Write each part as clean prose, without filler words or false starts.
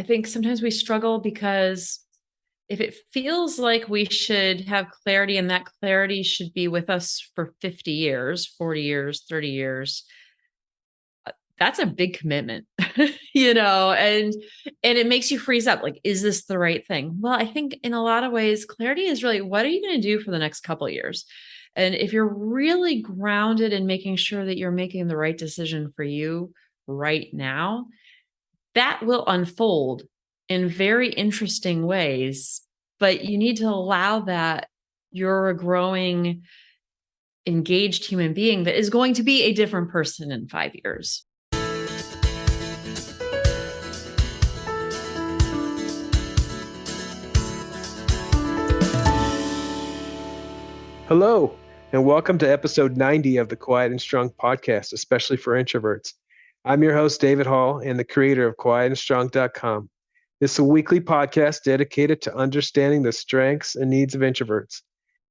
I think sometimes we struggle because if it feels like we should have clarity and that clarity should be with us for 50 years, 40 years, 30 years, that's a big commitment, and it makes you freeze up. Like, is this the right thing? Well, I think in a lot of ways, clarity is really, what are you going to do for the next couple of years? And if you're really grounded in making sure that you're making the right decision for you right now, that will unfold in very interesting ways. But you need to allow that you're a growing, engaged human being that is going to be a different person in 5 years. Hello, and welcome to episode 90 of the Quiet and Strong podcast, especially for introverts. I'm your host, David Hall, and the creator of quietandstrong.com. This is a weekly podcast dedicated to understanding the strengths and needs of introverts.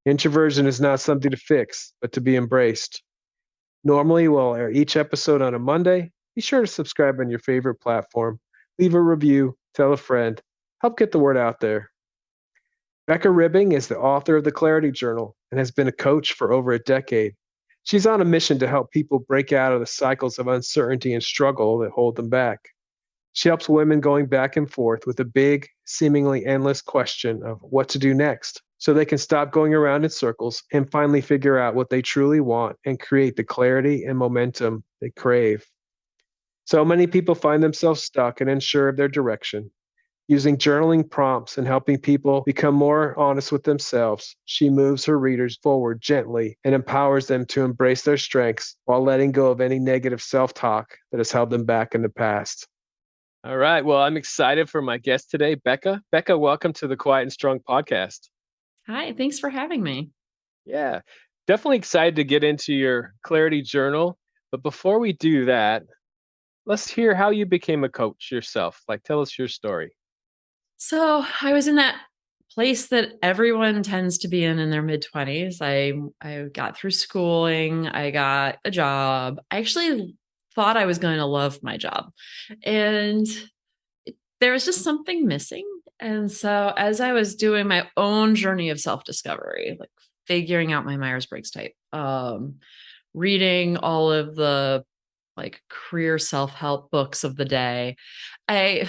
Introversion is not something to fix, but to be embraced. Normally, we'll air each episode on a Monday. Be sure to subscribe on your favorite platform, leave a review, tell a friend, help get the word out there. Becca Ribbing is the author of the Clarity Journal and has been a coach for over a decade. She's on a mission to help people break out of the cycles of uncertainty and struggle that hold them back. She helps women going back and forth with a big, seemingly endless question of what to do next, so they can stop going around in circles and finally figure out what they truly want and create the clarity and momentum they crave. So many people find themselves stuck and unsure of their direction. Using journaling prompts and helping people become more honest with themselves, she moves her readers forward gently and empowers them to embrace their strengths while letting go of any negative self-talk that has held them back in the past. All right. Well, I'm excited for my guest today, Becca. Becca, welcome to the Quiet and Strong podcast. Hi, thanks for having me. Yeah, definitely excited to get into your Clarity Journal. But before we do that, let's hear how you became a coach yourself. Tell us your story. So I was in that place that everyone tends to be in their mid 20s. I got through schooling, I got a job. I actually thought I was going to love my job. And there was just something missing. And so as I was doing my own journey of self-discovery, like figuring out my Myers-Briggs type, reading all of the career self-help books of the day, I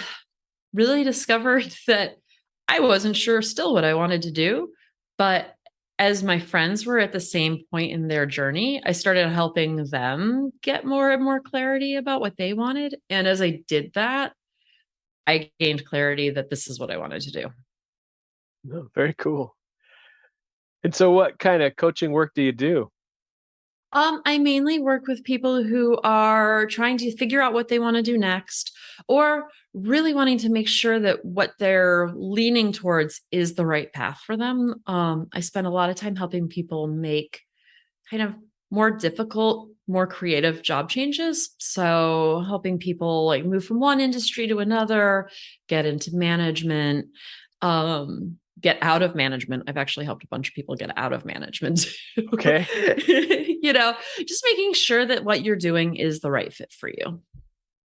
really discovered that I wasn't sure still what I wanted to do. But as my friends were at the same point in their journey, I started helping them get more and more clarity about what they wanted. And as I did that, I gained clarity that this is what I wanted to do. Oh, very cool. And so what kind of coaching work do you do? I mainly work with people who are trying to figure out what they want to do next, or really wanting to make sure that what they're leaning towards is the right path for them. I spend a lot of time helping people make kind of more difficult, more creative job changes. So helping people move from one industry to another, get into management, get out of management. I've actually helped a bunch of people get out of management. Okay. Just making sure that what you're doing is the right fit for you.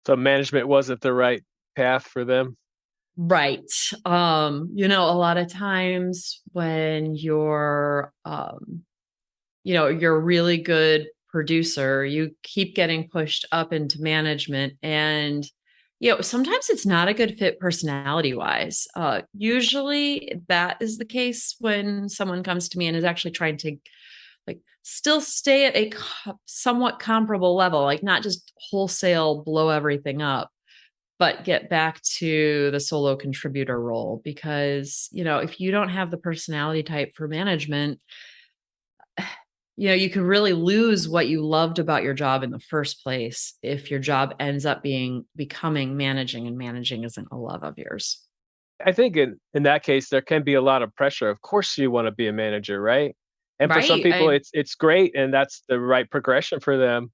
So management wasn't the right path for them? Right. A lot of times when you're a really good producer, you keep getting pushed up into management, and sometimes it's not a good fit personality wise. Usually that is the case when someone comes to me and is actually trying to still stay at a somewhat comparable level, not just wholesale blow everything up, but get back to the solo contributor role. Because if you don't have the personality type for management, you could really lose what you loved about your job in the first place if your job ends up becoming managing, and managing isn't a love of yours. I think in that case, there can be a lot of pressure. Of course you want to be a manager, right? And for some Right. people, it's great, and that's the right progression for them.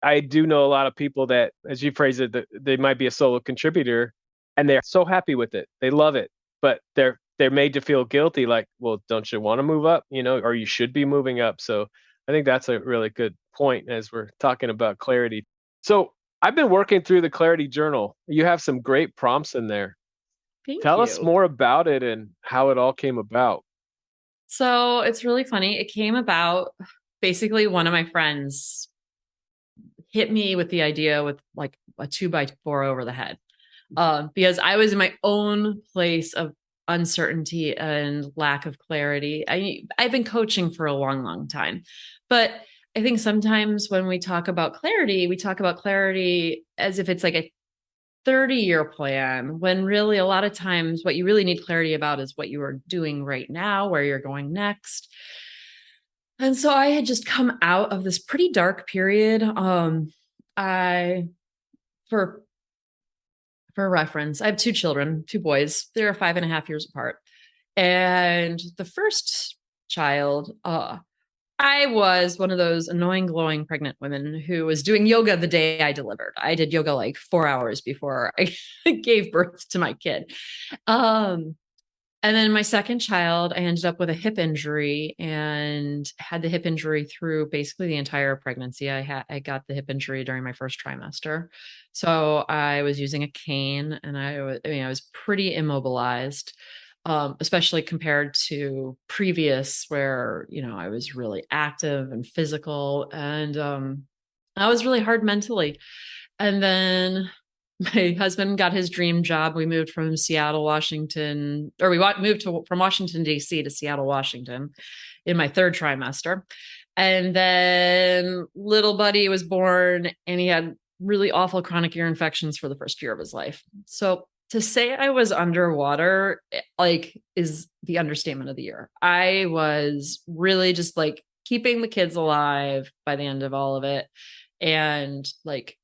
I do know a lot of people that, as you phrase it, that they might be a solo contributor and they're so happy with it. They love it, but they're made to feel guilty, like, well, don't you want to move up, or you should be moving up. So I think that's a really good point as we're talking about clarity. So I've been working through the Clarity Journal. You have some great prompts in there. Thank Tell us you. more about it and how it all came about. So it's really funny. It came about basically one of my friends hit me with the idea with like a 2x4 over the head. Because I was in my own place of uncertainty and lack of clarity. I've been coaching for a long, long time, but I think sometimes when we talk about clarity, we talk about clarity as if it's like a 30-year plan, when really a lot of times what you really need clarity about is what you are doing right now, where you're going next. And so I had just come out of this pretty dark period. I for for reference, I have two children, two boys. They're 5.5 years apart. And the first child, I was one of those annoying, glowing pregnant women who was doing yoga the day I delivered. I did yoga like 4 hours before I gave birth to my kid. Um, and then my second child, I ended up with a hip injury and had the hip injury through basically the entire pregnancy. I got the hip injury during my first trimester. So I was using a cane and I was pretty immobilized. Especially compared to previous where, I was really active and physical and I was really hard mentally. And then my husband got his dream job. We moved from Seattle, Washington, or moved from Washington, D.C. to Seattle, Washington in my third trimester. And then little buddy was born and he had really awful chronic ear infections for the first year of his life. So to say I was underwater, like, is the understatement of the year. I was really just like keeping the kids alive by the end of all of it. And like,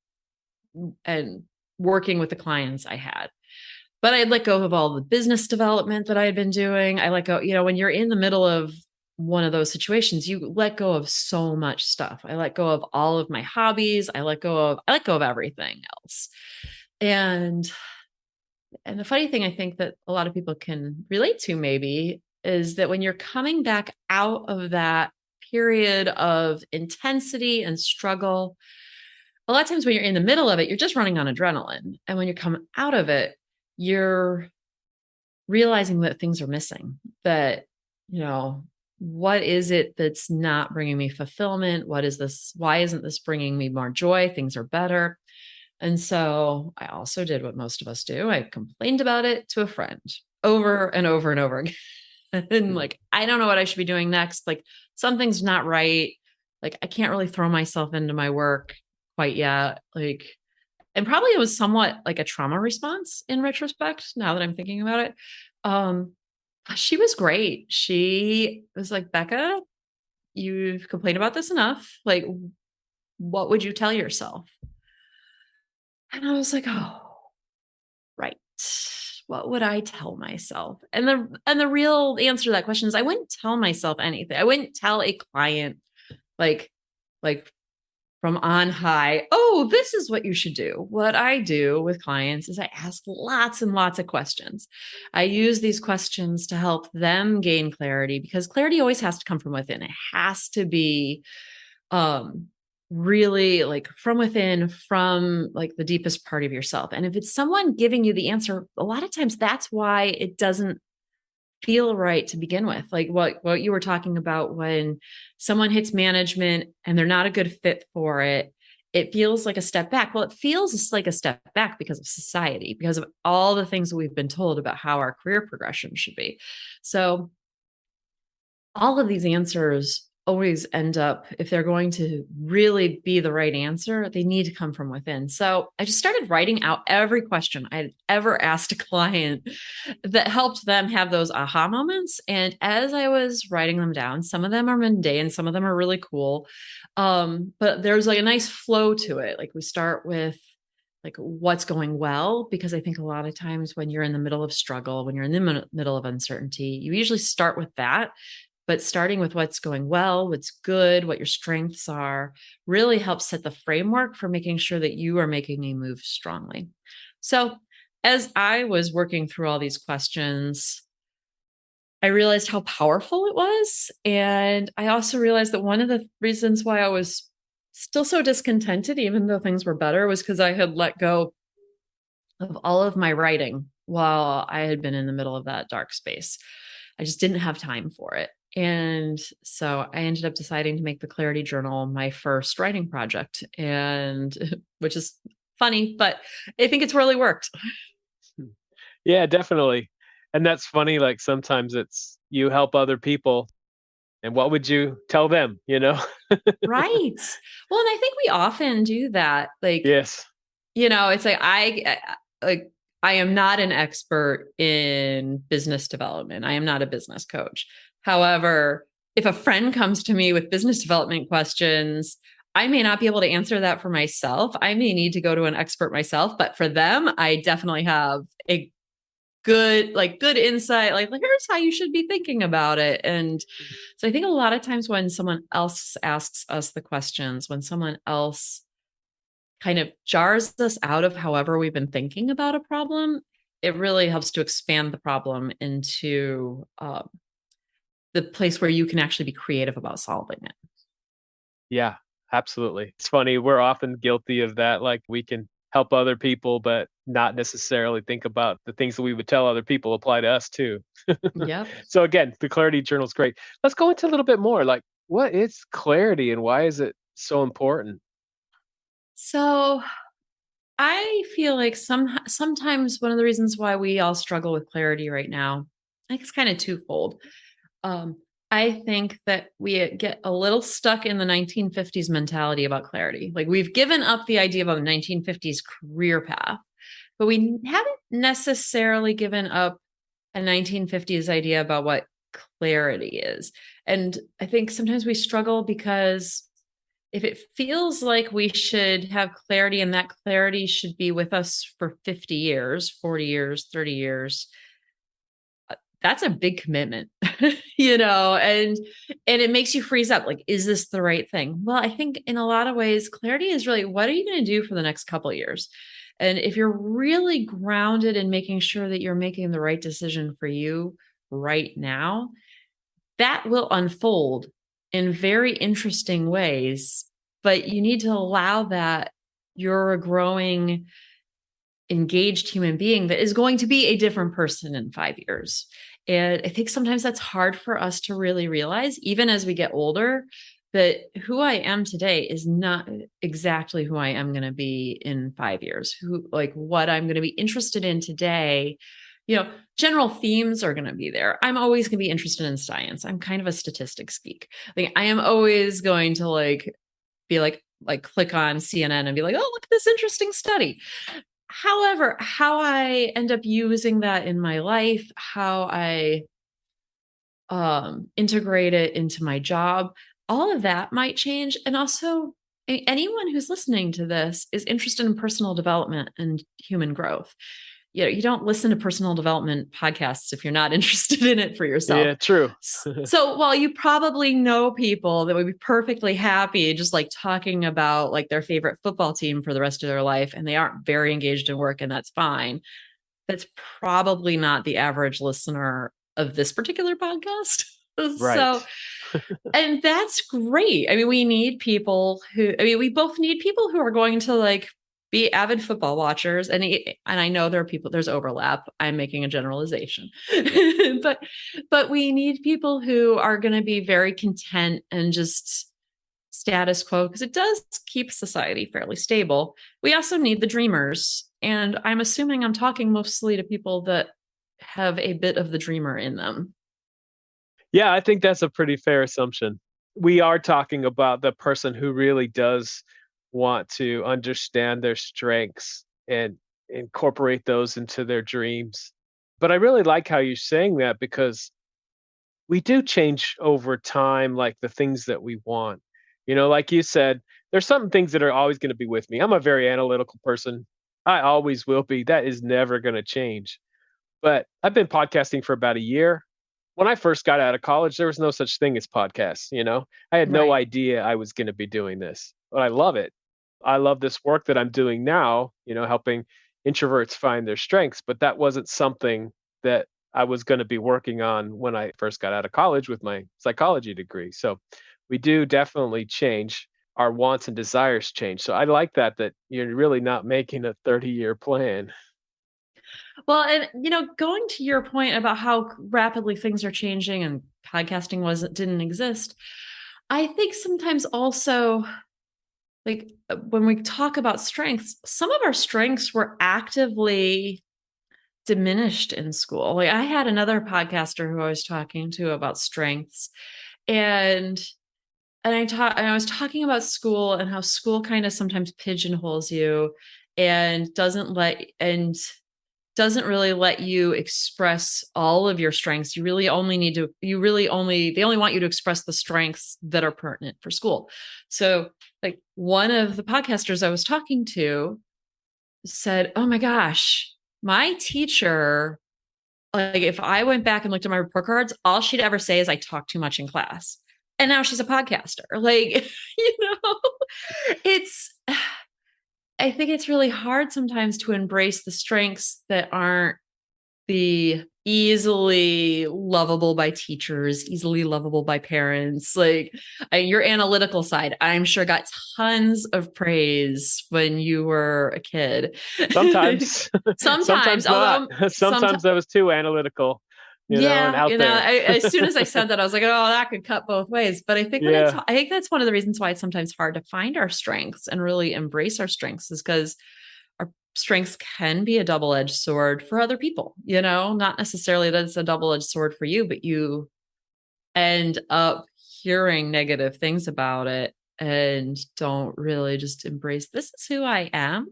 and working with the clients I had. But I let go of all the business development that I had been doing. I let go, when you're in the middle of one of those situations, you let go of so much stuff. I let go of all of my hobbies. I let go of everything else. And the funny thing I think that a lot of people can relate to maybe is that when you're coming back out of that period of intensity and struggle, a lot of times when you're in the middle of it, you're just running on adrenaline. And when you come out of it, you're realizing that things are missing, that, what is it that's not bringing me fulfillment? What is this? Why isn't this bringing me more joy? Things are better. And so I also did what most of us do. I complained about it to a friend over and over and over again. And like, I don't know what I should be doing next. Like, something's not right. Like, I can't really throw myself into my work quite yet. Like, and probably it was somewhat like a trauma response in retrospect, now that I'm thinking about it. Um, she was great. She was like, Becca, you've complained about this enough. Like, what would you tell yourself? And I was like, oh, right. What would I tell myself? And the real answer to that question is I wouldn't tell myself anything. I wouldn't tell a client like like from on high, oh, this is what you should do. What I do with clients is I ask lots and lots of questions. I use these questions to help them gain clarity because clarity always has to come from within. It has to be um really like from within, from like the deepest part of yourself. And if it's someone giving you the answer, a lot of times that's why it doesn't feel right to begin with. Like what you were talking about, when someone hits management and they're not a good fit for it, it feels like a step back. Well, it feels like a step back because of society, because of all the things that we've been told about how our career progression should be. So all of these answers always end up, if they're going to really be the right answer, they need to come from within. So I just started writing out every question I'd ever asked a client that helped them have those aha moments. And as I was writing them down, some of them are mundane, some of them are really cool. But there's like a nice flow to it. Like we start with like what's going well, because I think a lot of times when you're in the middle of struggle, when you're in the middle of uncertainty, you usually start with that. But starting with what's going well, what's good, what your strengths are, really helps set the framework for making sure that you are making a move strongly. So as I was working through all these questions, I realized how powerful it was. And I also realized that one of the reasons why I was still so discontented, even though things were better, was because I had let go of all of my writing while I had been in the middle of that dark space. I just didn't have time for it. And so I ended up deciding to make the Clarity Journal my first writing project, and which is funny, but I think it's really worked. Yeah, definitely. And that's funny. Like sometimes it's you help other people, and what would you tell them, you know? Right. Well, and I think we often do that. Like, Yes. it's like like I am not an expert in business development. I am not a business coach. However, if a friend comes to me with business development questions, I may not be able to answer that for myself. I may need to go to an expert myself, but for them, I definitely have a good insight, like here's how you should be thinking about it. And so I think a lot of times when someone else asks us the questions, when someone else kind of jars us out of however we've been thinking about a problem, it really helps to expand the problem into the place where you can actually be creative about solving it. Yeah, absolutely. It's funny. We're often guilty of that. Like we can help other people, but not necessarily think about the things that we would tell other people apply to us too. Yep. So again, the clarity journal is great. Let's go into a little bit more. Like, what is clarity and why is it so important? So I feel like sometimes one of the reasons why we all struggle with clarity right now, I think it's kind of twofold. Um, I think that we get a little stuck in the 1950s mentality about clarity. Like we've given up the idea of a 1950s career path, but we haven't necessarily given up a 1950s idea about what clarity is. And I think sometimes we struggle because if it feels like we should have clarity and that clarity should be with us for 50 years, 40 years, 30 years, that's a big commitment, and it makes you freeze up. Like, is this the right thing? Well, I think in a lot of ways, clarity is really, what are you going to do for the next couple of years? And if you're really grounded in making sure that you're making the right decision for you right now, that will unfold in very interesting ways. But you need to allow that you're a growing, engaged human being that is going to be a different person in 5 years. And I think sometimes that's hard for us to really realize, even as we get older, that who I am today is not exactly who I am going to be in 5 years. Like what I'm going to be interested in today, general themes are going to be there. I'm always going to be interested in science. I'm kind of a statistics geek. Like I am always going to be like click on CNN and be like, oh, look at this interesting study. However, how I end up using that in my life, how I integrate it into my job, all of that might change. And also, anyone who's listening to this is interested in personal development and human growth. You don't listen to personal development podcasts if you're not interested in it for yourself. Yeah, true. So while you probably know people that would be perfectly happy just like talking about like their favorite football team for the rest of their life, and they aren't very engaged in work, and that's fine, that's probably not the average listener of this particular podcast. So, Right. and that's great. I mean, we both need people who are going to like be avid football watchers. And I know there's overlap. I'm making a generalization, but, but we need people who are going to be very content and just status quo, because it does keep society fairly stable. We also need the dreamers. And I'm assuming I'm talking mostly to people that have a bit of the dreamer in them. Yeah, I think that's a pretty fair assumption. We are talking about the person who really does want to understand their strengths and incorporate those into their dreams. But I really like how you're saying that because we do change over time, like the things that we want. Like you said, there's some things that are always going to be with me. I'm a very analytical person. I always will be. That is never going to change. But I've been podcasting for about a year. When I first got out of college, there was no such thing as podcasts. I had no Right. idea I was going to be doing this, but I love it. I love this work that I'm doing now, helping introverts find their strengths, but that wasn't something that I was going to be working on when I first got out of college with my psychology degree. So we do definitely change. our wants and desires change. So I like that you're really not making a 30-year plan. Well, and going to your point about how rapidly things are changing and podcasting didn't exist, I think sometimes also like when we talk about strengths, some of our strengths were actively diminished in school. Like I had another podcaster who I was talking to about strengths, and I was talking about school and how school kind of sometimes pigeonholes you and doesn't really let you express all of your strengths. They only want you to express the strengths that are pertinent for school. So like one of the podcasters I was talking to said, "Oh my gosh, my teacher, like if I went back and looked at my report cards, all she'd ever say is I talk too much in class." And now she's a podcaster. Like, it's I think it's really hard sometimes to embrace the strengths that aren't the easily lovable by teachers, easily lovable by parents. Like your analytical side, I'm sure got tons of praise when you were a kid. Sometimes, Sometimes, sometimes not. although Sometimes I was too analytical, and yeah, out there. as soon as I said that, I was like, oh, that could cut both ways. But Yeah. I think that's one of the reasons why it's sometimes hard to find our strengths and really embrace our strengths is because our strengths can be a double-edged sword for other people, not necessarily that it's a double-edged sword for you, but you end up hearing negative things about it and don't really just embrace this is who I am.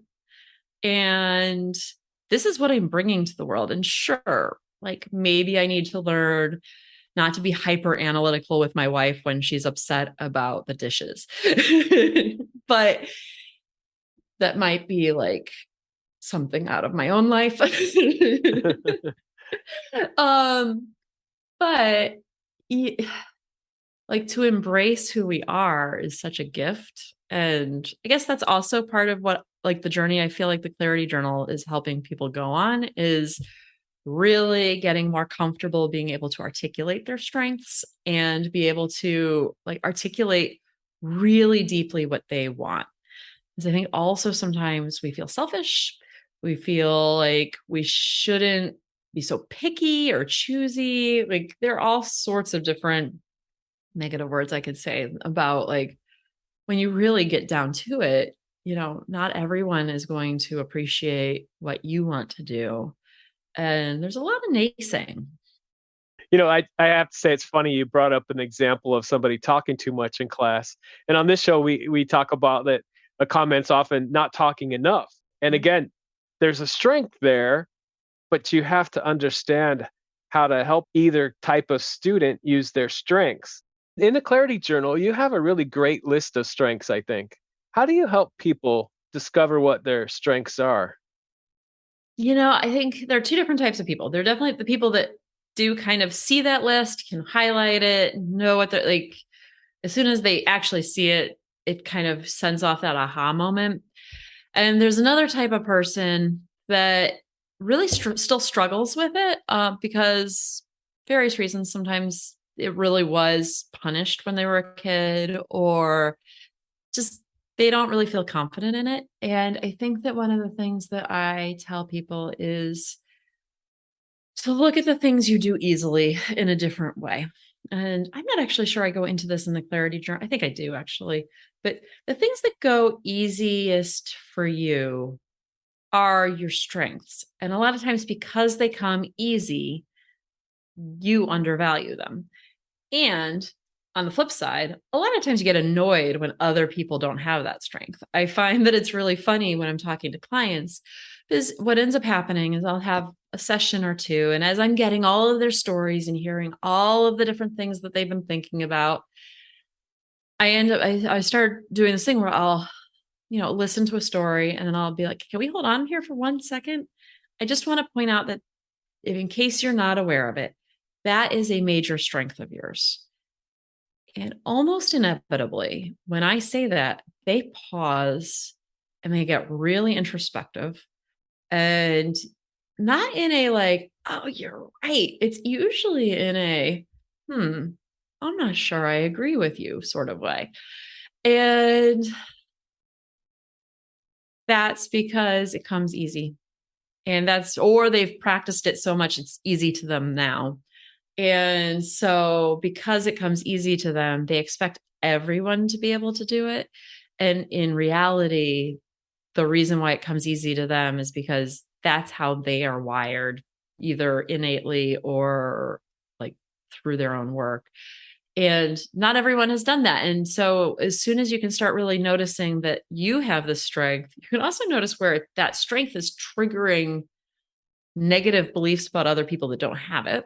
And this is what I'm bringing to the world. And sure, like maybe I need to learn not to be hyper analytical with my wife when she's upset about the dishes. But that might be like something out of my own life. um, but like to embrace who we are is such a gift. And I guess that's also part of what like the journey I feel like the Clarity Journal is helping people go on is really getting more comfortable being able to articulate their strengths and be able to like articulate really deeply what they want. Because I think also sometimes we feel selfish. We feel like we shouldn't be so picky or choosy. Like there are all sorts of different negative words I could say about like when you really get down to it, not everyone is going to appreciate what you want to do. And there's a lot of naysaying. I have to say it's funny you brought up an example of somebody talking too much in class. And on this show, we talk about that a comment's often not talking enough. And again, there's a strength there, but you have to understand how to help either type of student use their strengths. In the Clarity Journal, you have a really great list of strengths, I think. How do you help people discover what their strengths are? I think there are two different types of people. There are definitely the people that do kind of see that list, can highlight it, know what they're like. As soon as they actually see it, it kind of sends off that aha moment. And there's another type of person that really still struggles with it because various reasons. Sometimes it really was punished when they were a kid, or just they don't really feel confident in it. And I think that one of the things that I tell people is to look at the things you do easily in a different way. And I'm not actually sure I go into this in the Clarity Journal. I think I do actually. But the things that go easiest for you are your strengths. And a lot of times, because they come easy, you undervalue them. And on the flip side, a lot of times you get annoyed when other people don't have that strength. I find that it's really funny when I'm talking to clients because what ends up happening is I'll have a session or two. And as I'm getting all of their stories and hearing all of the different things that they've been thinking about, I start doing this thing where I'll, listen to a story and then I'll be like, can we hold on here for 1 second? I just want to point out that if, in case you're not aware of it, that is a major strength of yours. And almost inevitably, when I say that, they pause and they get really introspective and not in a like, oh, you're right. It's usually in a, I'm not sure I agree with you sort of way. And that's because it comes easy. Or they've practiced it so much, it's easy to them now. And so because it comes easy to them, they expect everyone to be able to do it. And in reality, the reason why it comes easy to them is because that's how they are wired, either innately or like through their own work. And not everyone has done that. And so as soon as you can start really noticing that you have the strength, you can also notice where that strength is triggering negative beliefs about other people that don't have it.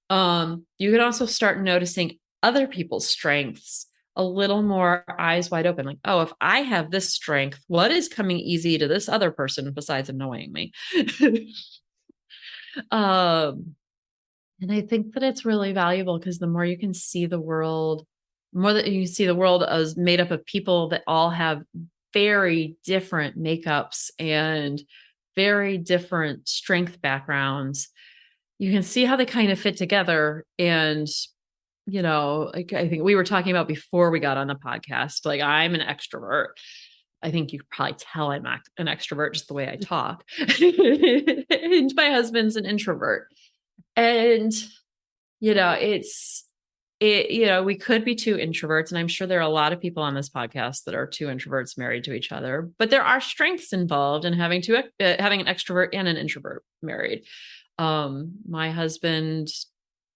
You can also start noticing other people's strengths a little more eyes wide open. Like, oh, if I have this strength, what is coming easy to this other person besides annoying me? um, and I think that it's really valuable because the more you can see the world, more that you see the world as made up of people that all have very different makeups and very different strength backgrounds, you can see how they kind of fit together. And, like I think we were talking about before we got on the podcast, like I'm an extrovert. I think you could probably tell I'm an extrovert just the way I talk. And my husband's an introvert. And, we could be two introverts. And I'm sure there are a lot of people on this podcast that are two introverts married to each other, but there are strengths involved in having having an extrovert and an introvert married. My husband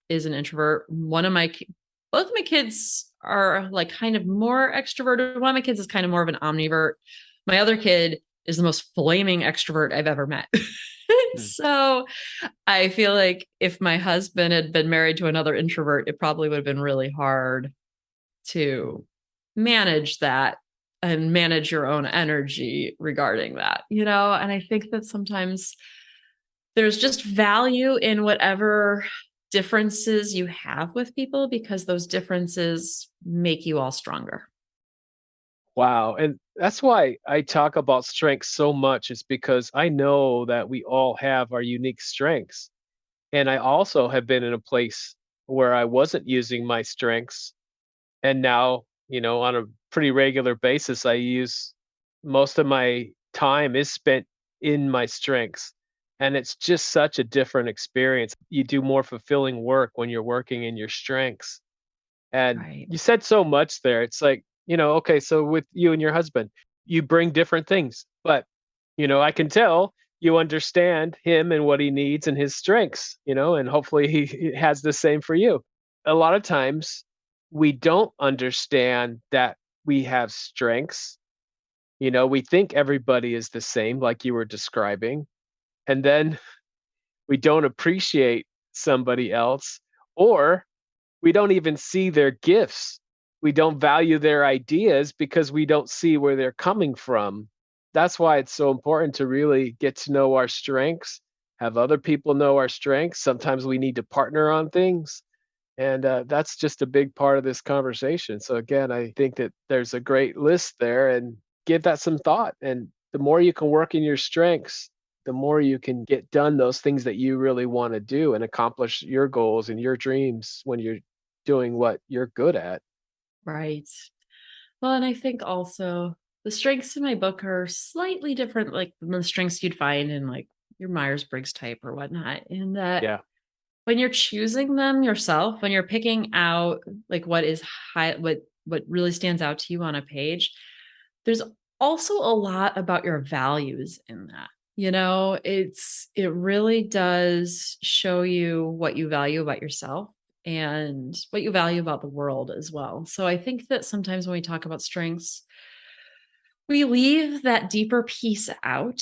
is an introvert. Both of my kids are like kind of more extroverted. One of my kids is kind of more of an omnivert. My other kid is the most flaming extrovert I've ever met. So I feel like if my husband had been married to another introvert, it probably would have been really hard to manage that and manage your own energy regarding that, and I think that sometimes there's just value in whatever differences you have with people because those differences make you all stronger. Wow. And that's why I talk about strengths so much, is because I know that we all have our unique strengths. And I also have been in a place where I wasn't using my strengths. And now, on a pretty regular basis, I use most of my time is spent in my strengths. And it's just such a different experience. You do more fulfilling work when you're working in your strengths. And Right. you said so much there. It's like, okay, so with you and your husband, you bring different things, but, I can tell you understand him and what he needs and his strengths, and hopefully he has the same for you. A lot of times we don't understand that we have strengths. We think everybody is the same, like you were describing, and then we don't appreciate somebody else, or we don't even see their gifts. We don't value their ideas because we don't see where they're coming from. That's why it's so important to really get to know our strengths, have other people know our strengths. Sometimes we need to partner on things. And that's just a big part of this conversation. So, again, I think that there's a great list there, and give that some thought. And the more you can work in your strengths, the more you can get done those things that you really want to do and accomplish your goals and your dreams when you're doing what you're good at. Right. Well, and I think also the strengths in my book are slightly different, like the strengths you'd find in like your Myers-Briggs type or whatnot. In that Yeah. when you're choosing them yourself, when you're picking out like what is high, what really stands out to you on a page, there's also a lot about your values in that. It really does show you what you value about yourself and what you value about the world as well. So I think that sometimes when we talk about strengths, we leave that deeper piece out.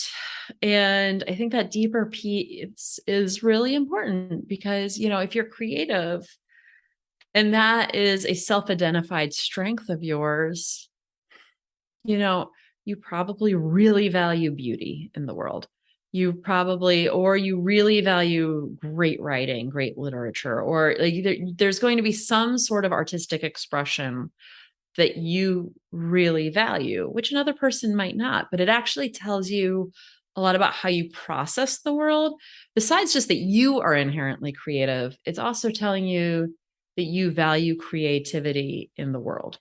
And I think that deeper piece is really important because, if you're creative and that is a self identified strength of yours, you probably really value beauty in the world. Or you really value great writing, great literature, or like there's going to be some sort of artistic expression that you really value, which another person might not. But it actually tells you a lot about how you process the world. Besides just that you are inherently creative, it's also telling you that you value creativity in the world.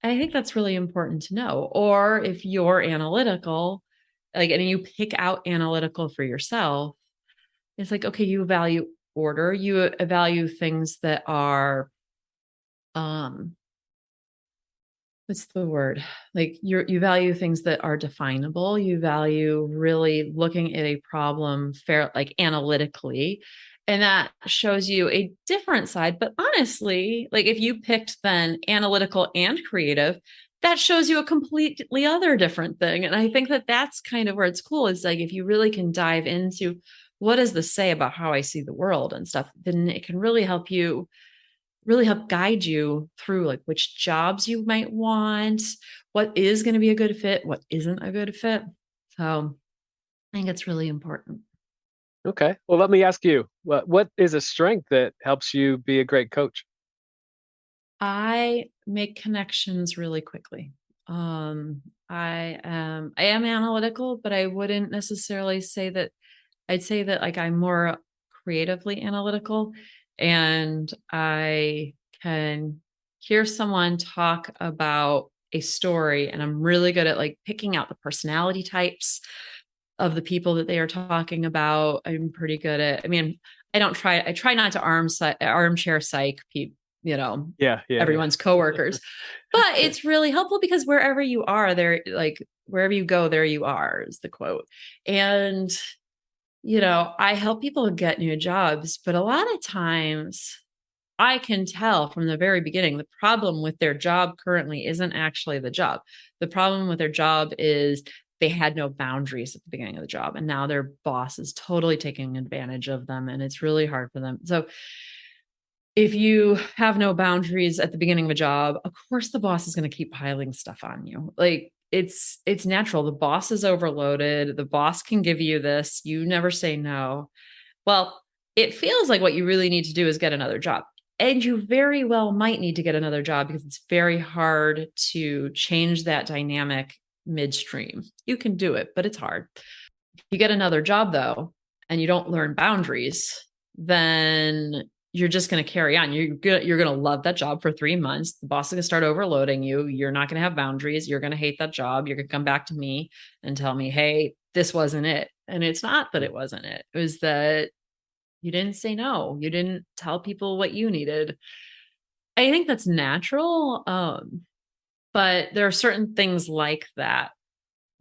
I think that's really important to know. Or if you're analytical, like, and you pick out analytical for yourself, it's like, okay, you value order, you value things that are, um, what's the word? Like you value things that are definable. You value really looking at a problem fair, like analytically. And that shows you a different side. But honestly, like if you picked then analytical and creative, that shows you a completely other different thing. And I think that that's kind of where it's cool is like if you really can dive into what does this say about how I see the world and stuff, then it can really help guide you through like which jobs you might want, what is going to be a good fit, what isn't a good fit. So I think it's really important. Okay. Well, let me ask you, what is a strength that helps you be a great coach? I make connections really quickly. I am analytical, but I wouldn't necessarily say that. I'd say that like I'm more creatively analytical and I can hear someone talk about a story and I'm really good at like picking out the personality types of the people that they are talking about. I'm pretty good at, I mean, I try not to armchair psych people, Yeah, yeah, yeah. everyone's coworkers, but it's really helpful because wherever you are there, like wherever you go, there you are is the quote. And I help people get new jobs, but a lot of times I can tell from the very beginning the problem with their job currently isn't actually the job. The problem with their job is they had no boundaries at the beginning of the job, and now their boss is totally taking advantage of them, and it's really hard for them. So, if you have no boundaries at the beginning of a job, of course the boss is going to keep piling stuff on you. Like it's natural. The boss is overloaded. The boss can give you this. You never say no. Well, it feels like what you really need to do is get another job. And you very well might need to get another job because it's very hard to change that dynamic midstream. You can do it, but it's hard. If you get another job though, and you don't learn boundaries, then you're just going to carry on. You're going to love that job for 3 months. The boss is going to start overloading you. You're not going to have boundaries. You're going to hate that job. You're going to come back to me and tell me, "Hey, this wasn't it." And it's not that it wasn't it. It was that you didn't say no. You didn't tell people what you needed. I think that's natural. But there are certain things like that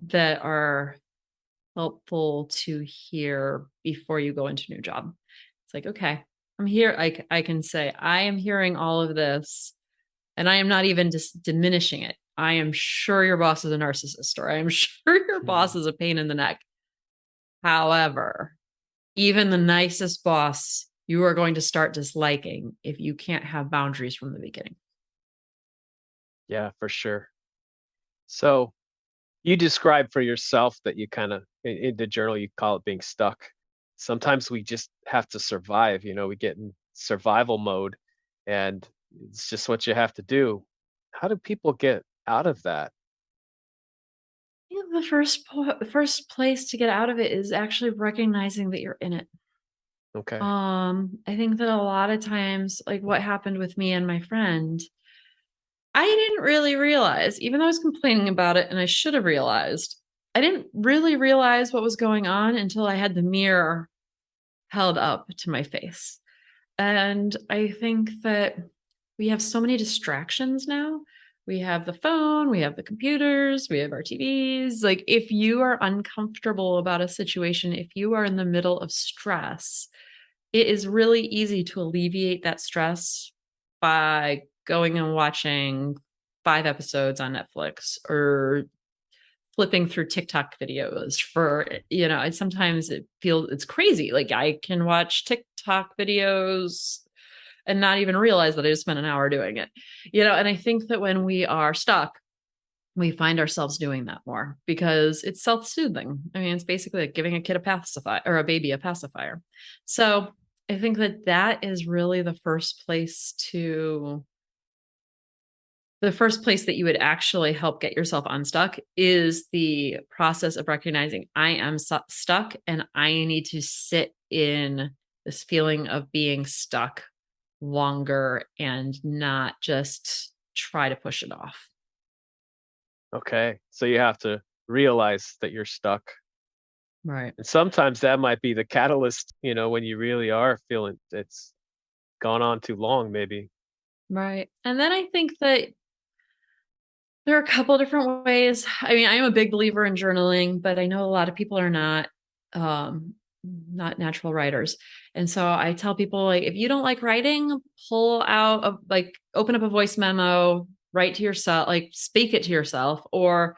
that are helpful to hear before you go into a new job. It's like, okay, I'm here. I can say, I am hearing all of this and I am not even diminishing it. I am sure your boss is a narcissist or I am sure your boss is a pain in the neck. However, even the nicest boss you are going to start disliking if you can't have boundaries from the beginning. Yeah, for sure. So you describe for yourself that you kind of in the journal you call it being stuck. Sometimes we just have to survive, we get in survival mode and it's just what you have to do. How do people get out of that? I think the first place to get out of it is actually recognizing that you're in it. Okay. I think that a lot of times, like what happened with me and my friend, I didn't really realize, even though I was complaining about it and I should have realized, I didn't really realize what was going on until I had the mirror held up to my face. And I think that we have so many distractions now. We have the phone, we have the computers, we have our TVs. Like, if you are uncomfortable about a situation, if you are in the middle of stress, it is really easy to alleviate that stress by going and watching 5 episodes on Netflix or flipping through TikTok videos for, and sometimes it's crazy. Like I can watch TikTok videos and not even realize that I just spent an hour doing it, and I think that when we are stuck, we find ourselves doing that more because it's self-soothing. I mean, it's basically like giving a kid a pacifier or a baby a pacifier. So I think that that is really the first place that you would actually help get yourself unstuck is the process of recognizing I am stuck and I need to sit in this feeling of being stuck longer and not just try to push it off. Okay. So you have to realize that you're stuck. Right. And sometimes that might be the catalyst, when you really are feeling it's gone on too long, maybe. Right. And then I think that there are a couple different ways. I mean, I am a big believer in journaling, but I know a lot of people are um, not natural writers. And so I tell people, like, if you don't like writing, pull out open up a voice memo, write to yourself, like speak it to yourself. Or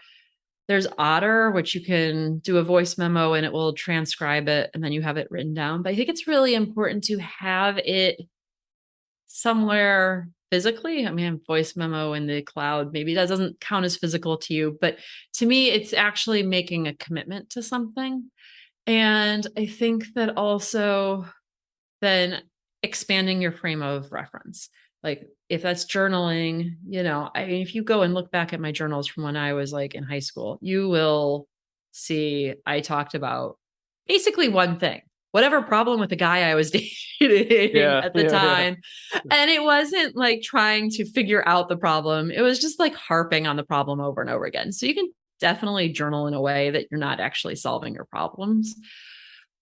there's Otter, which you can do a voice memo and it will transcribe it and then you have it written down. But I think it's really important to have it somewhere physically. I mean, voice memo in the cloud, maybe that doesn't count as physical to you, but to me, it's actually making a commitment to something. And I think that also then expanding your frame of reference. Like if that's journaling, I mean, if you go and look back at my journals from when I was like in high school, you will see I talked about basically one thing, whatever problem with the guy I was dating Yeah, at the yeah, yeah. time. And it wasn't like trying to figure out the problem. It was just like harping on the problem over and over again. So you can definitely journal in a way that you're not actually solving your problems.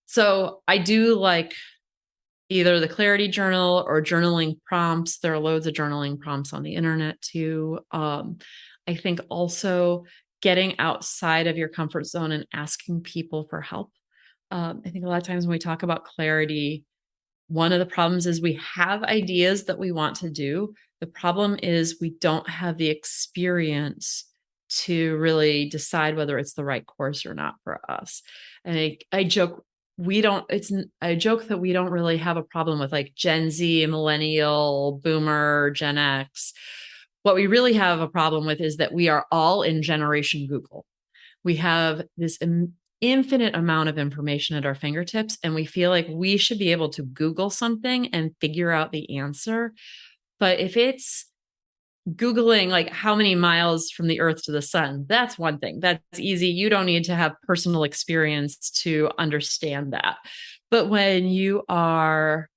So I do like either the clarity journal or journaling prompts. There are loads of journaling prompts on the internet too. I think also getting outside of your comfort zone and asking people for help. I think a lot of times when we talk about clarity, one of the problems is we have ideas that we want to do. The problem is we don't have the experience to really decide whether it's the right course or not for us. And I joke we don't it's I joke that we don't really have a problem with like Gen Z, millennial, boomer, Gen X. What we really have a problem with is that we are all in generation Google. We have this infinite amount of information at our fingertips, and we feel like we should be able to Google something and figure out the answer. But if it's Googling like how many miles from the earth to the sun, that's one thing. That's easy. You don't need to have personal experience to understand that. But when you are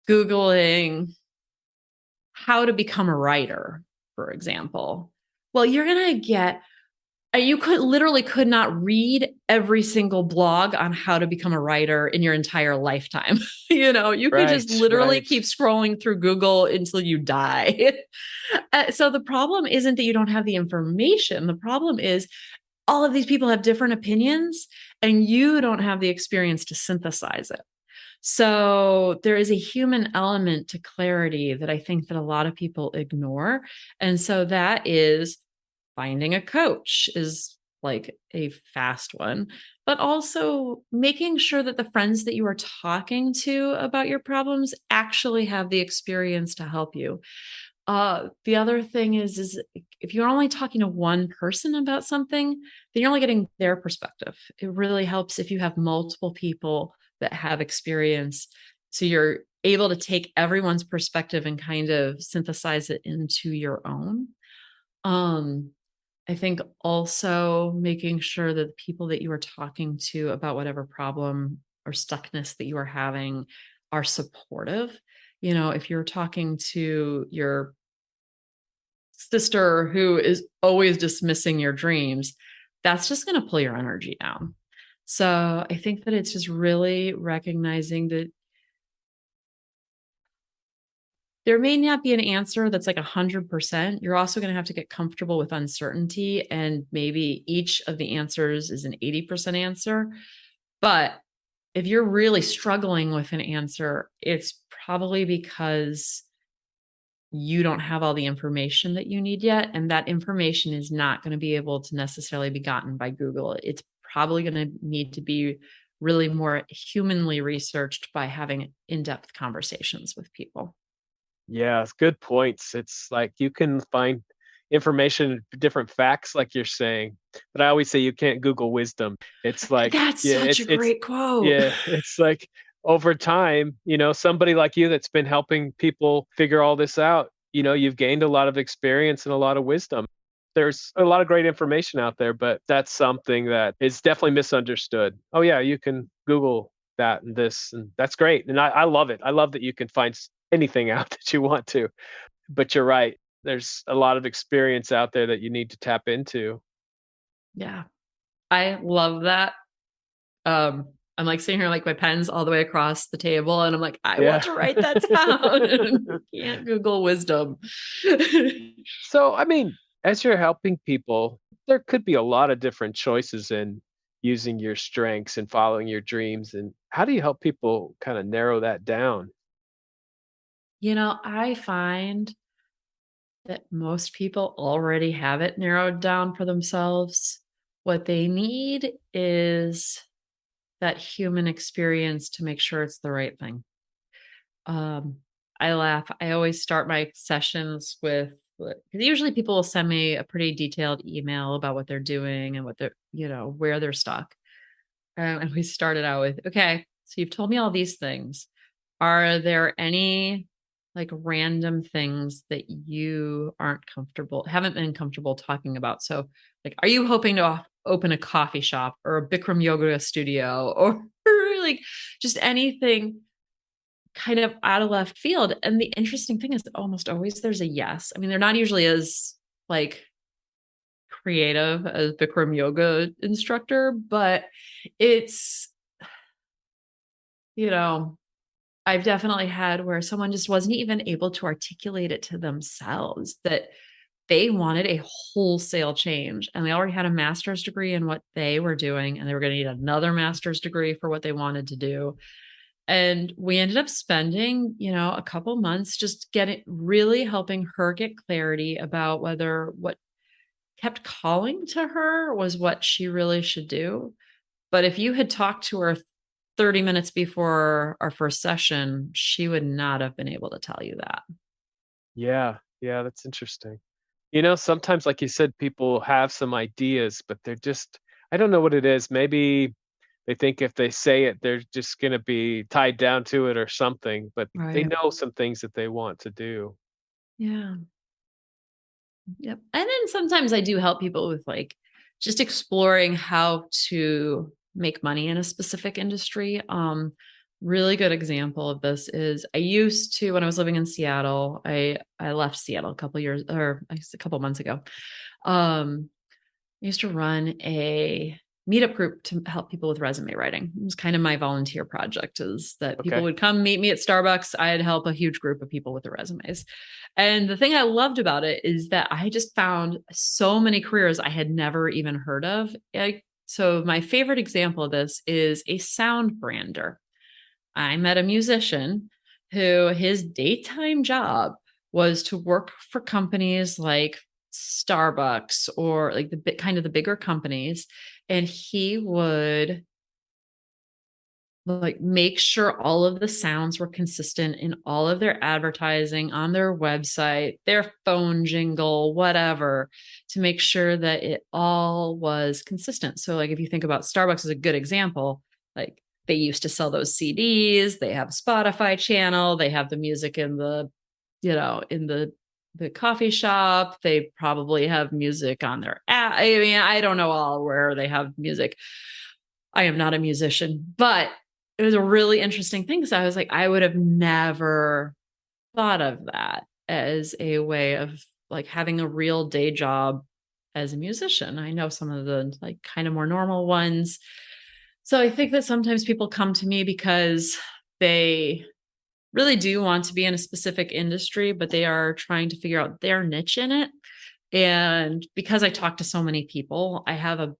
Googling how to become a writer, for example, well, you're going to get you could not read every single blog on how to become a writer in your entire lifetime. You could just Right, literally right. keep scrolling through Google until you die. So the problem isn't that you don't have the information. The problem is all of these people have different opinions and you don't have the experience to synthesize it. So there is a human element to clarity that I think that a lot of people ignore. And so that is finding a coach is like a fast one, but also making sure that the friends that you are talking to about your problems actually have the experience to help you. The other thing is if you're only talking to one person about something, then you're only getting their perspective. It really helps if you have multiple people that have experience. So you're able to take everyone's perspective and kind of synthesize it into your own. Um, I think also making sure that the people that you are talking to about whatever problem or stuckness that you are having are supportive. If you're talking to your sister who is always dismissing your dreams, that's just going to pull your energy down. So I think that it's just really recognizing that there may not be an answer that's like 100%. You're also going to have to get comfortable with uncertainty. And maybe each of the answers is an 80% answer. But if you're really struggling with an answer, it's probably because you don't have all the information that you need yet. And that information is not going to be able to necessarily be gotten by Google. It's probably going to need to be really more humanly researched by having in depth conversations with people. Yeah, it's good points. It's like you can find information, different facts, like you're saying, but I always say you can't Google wisdom. It's like, That's yeah, such a great quote. yeah, it's like over time, somebody like you that's been helping people figure all this out, you've gained a lot of experience and a lot of wisdom. There's a lot of great information out there, but that's something that is definitely misunderstood. Oh yeah, you can Google that and this, and that's great. And I love it. I love that you can find anything out that you want to. But you're right. There's a lot of experience out there that you need to tap into. Yeah. I love that. I'm like sitting here like my pen's all the way across the table and I'm like, I want Yeah. to write that down. And can't Google wisdom. So, I mean, as you're helping people, there could be a lot of different choices in using your strengths and following your dreams. And how do you help people kind of narrow that down? I find that most people already have it narrowed down for themselves. What they need is that human experience to make sure it's the right thing. Um, I laugh. I always start my sessions with, because usually people will send me a pretty detailed email about what they're doing and what they're, where they're stuck. And we started out with, okay, so you've told me all these things. Are there any like random things that you haven't been comfortable talking about? So, like, are you hoping to open a coffee shop or a Bikram yoga studio or like just anything kind of out of left field? And the interesting thing is that almost always there's a yes. I mean, they're not usually as like creative as Bikram yoga instructor, but it's, you know, I've definitely had where someone just wasn't even able to articulate it to themselves that they wanted a wholesale change and they already had a master's degree in what they were doing and they were going to need another master's degree for what they wanted to do. And we ended up spending, a couple months just really helping her get clarity about whether what kept calling to her was what she really should do. But if you had talked to her 30 minutes before our first session, she would not have been able to tell you that. Yeah. Yeah. That's interesting. Sometimes, like you said, people have some ideas, but they're just, I don't know what it is. Maybe they think if they say it, they're just going to be tied down to it or something, but they Right. know some things that they want to do. Yeah. Yep. And then sometimes I do help people with like just exploring how to make money in a specific industry. Really good example of this is I used to, when I was living in Seattle, I left Seattle a couple years or I guess a couple months ago. I used to run a meetup group to help people with resume writing. It was kind of my volunteer project is that people Okay. would come meet me at Starbucks. I'd help a huge group of people with their resumes. And the thing I loved about it is that I just found so many careers I had never even heard of. So my favorite example of this is a sound brander. I met a musician who his daytime job was to work for companies like Starbucks or like the bigger companies. And he would like make sure all of the sounds were consistent in all of their advertising on their website, their phone jingle, whatever, to make sure that it all was consistent. So like if you think about Starbucks as a good example, like they used to sell those CDs, they have a Spotify channel, they have the music in the coffee shop, they probably have music on their app. I mean, I don't know all where they have music. I am not a musician, but it was a really interesting thing because I was like, I would have never thought of that as a way of like having a real day job as a musician. I know some of the like kind of more normal ones. So I think that sometimes people come to me because they really do want to be in a specific industry, but they are trying to figure out their niche in it. And because I talk to so many people, I have a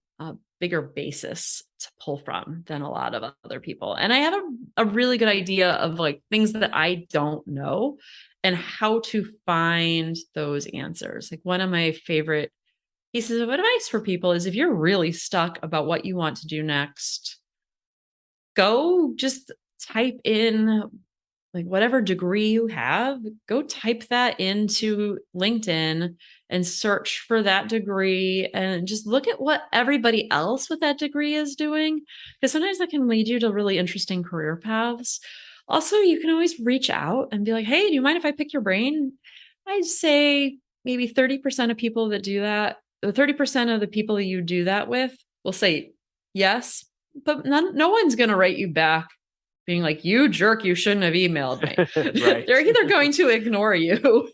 bigger basis to pull from than a lot of other people. And I have a really good idea of like things that I don't know and how to find those answers. Like one of my favorite pieces of advice for people is if you're really stuck about what you want to do next, go just type in like whatever degree you have, go type that into LinkedIn and search for that degree and just look at what everybody else with that degree is doing. Because sometimes that can lead you to really interesting career paths. Also, you can always reach out and be like, hey, do you mind if I pick your brain? I'd say maybe 30% of people that do that, 30% of the people you do that with will say yes, but no one's going to write you back being like, you jerk, you shouldn't have emailed me. Right. They're either going to ignore you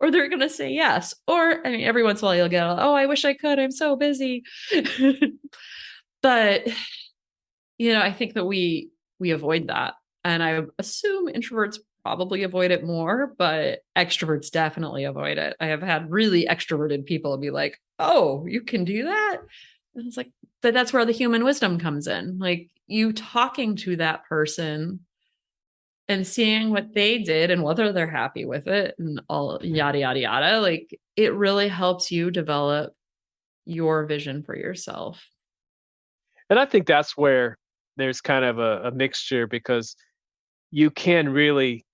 or they're going to say yes. Or, I mean, every once in a while you'll get, oh, I wish I could. I'm so busy. But, I think that we avoid that. And I assume introverts probably avoid it more, but extroverts definitely avoid it. I have had really extroverted people be like, oh, you can do that? And it's like, but that's where the human wisdom comes in. Like you talking to that person and seeing what they did and whether they're happy with it and all yada, yada, yada. Like it really helps you develop your vision for yourself. And I think that's where there's kind of a mixture because you can really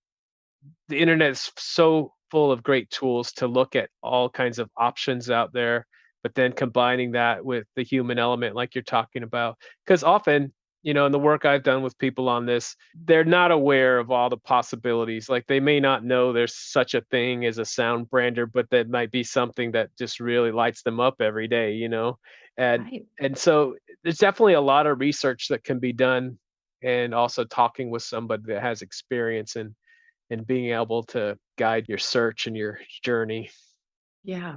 the internet is so full of great tools to look at all kinds of options out there, but then combining that with the human element, like you're talking about. Because often, in the work I've done with people on this, they're not aware of all the possibilities. Like they may not know there's such a thing as a sound brander, but that might be something that just really lights them up every day. And Right. and so there's definitely a lot of research that can be done and also talking with somebody that has experience and being able to guide your search and your journey. Yeah.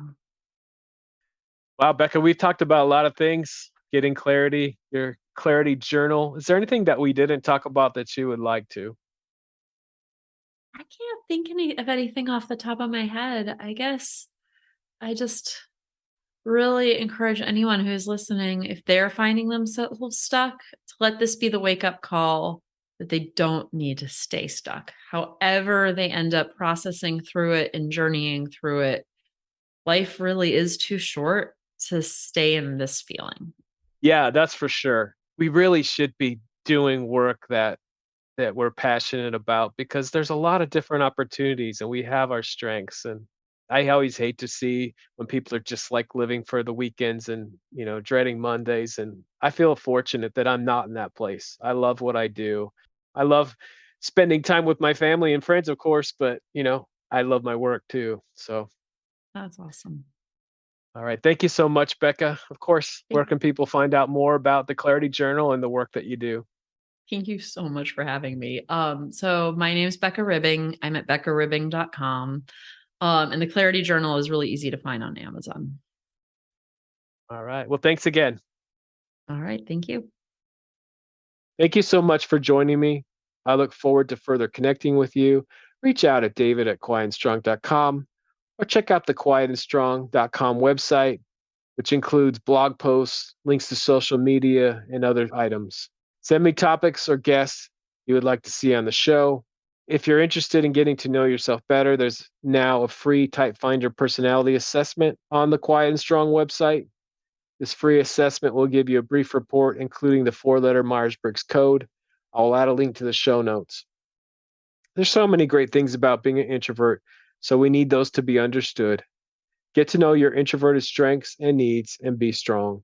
Wow, Becca, we've talked about a lot of things, getting clarity, your clarity journal. Is there anything that we didn't talk about that you would like to? I can't think of anything off the top of my head. I guess I just really encourage anyone who's listening, if they're finding themselves stuck, to let this be the wake up call that they don't need to stay stuck. However, they end up processing through it and journeying through it, life really is too short to stay in this feeling. Yeah, that's for sure. We really should be doing work that we're passionate about because there's a lot of different opportunities and we have our strengths. And I always hate to see when people are just like living for the weekends and, dreading Mondays. And I feel fortunate that I'm not in that place. I love what I do. I love spending time with my family and friends, of course, but, I love my work too. So, That's awesome. all right. Thank you so much, Becca. Of course, where can people find out more about the Clarity Journal and the work that you do? Thank you so much for having me. So my name is Becca Ribbing. I'm at beccaribbing.com. And the Clarity Journal is really easy to find on Amazon. All right. Well, thanks again. All right. Thank you. Thank you so much for joining me. I look forward to further connecting with you. Reach out at david@quietandstrong.com or check out the quietandstrong.com website, which includes blog posts, links to social media, and other items. Send me topics or guests you would like to see on the show. If you're interested in getting to know yourself better, there's now a free Type Finder personality assessment on the Quiet and Strong website. This free assessment will give you a brief report, including the four-letter Myers-Briggs code. I'll add a link to the show notes. There's so many great things about being an introvert, so we need those to be understood. Get to know your introverted strengths and needs and be strong.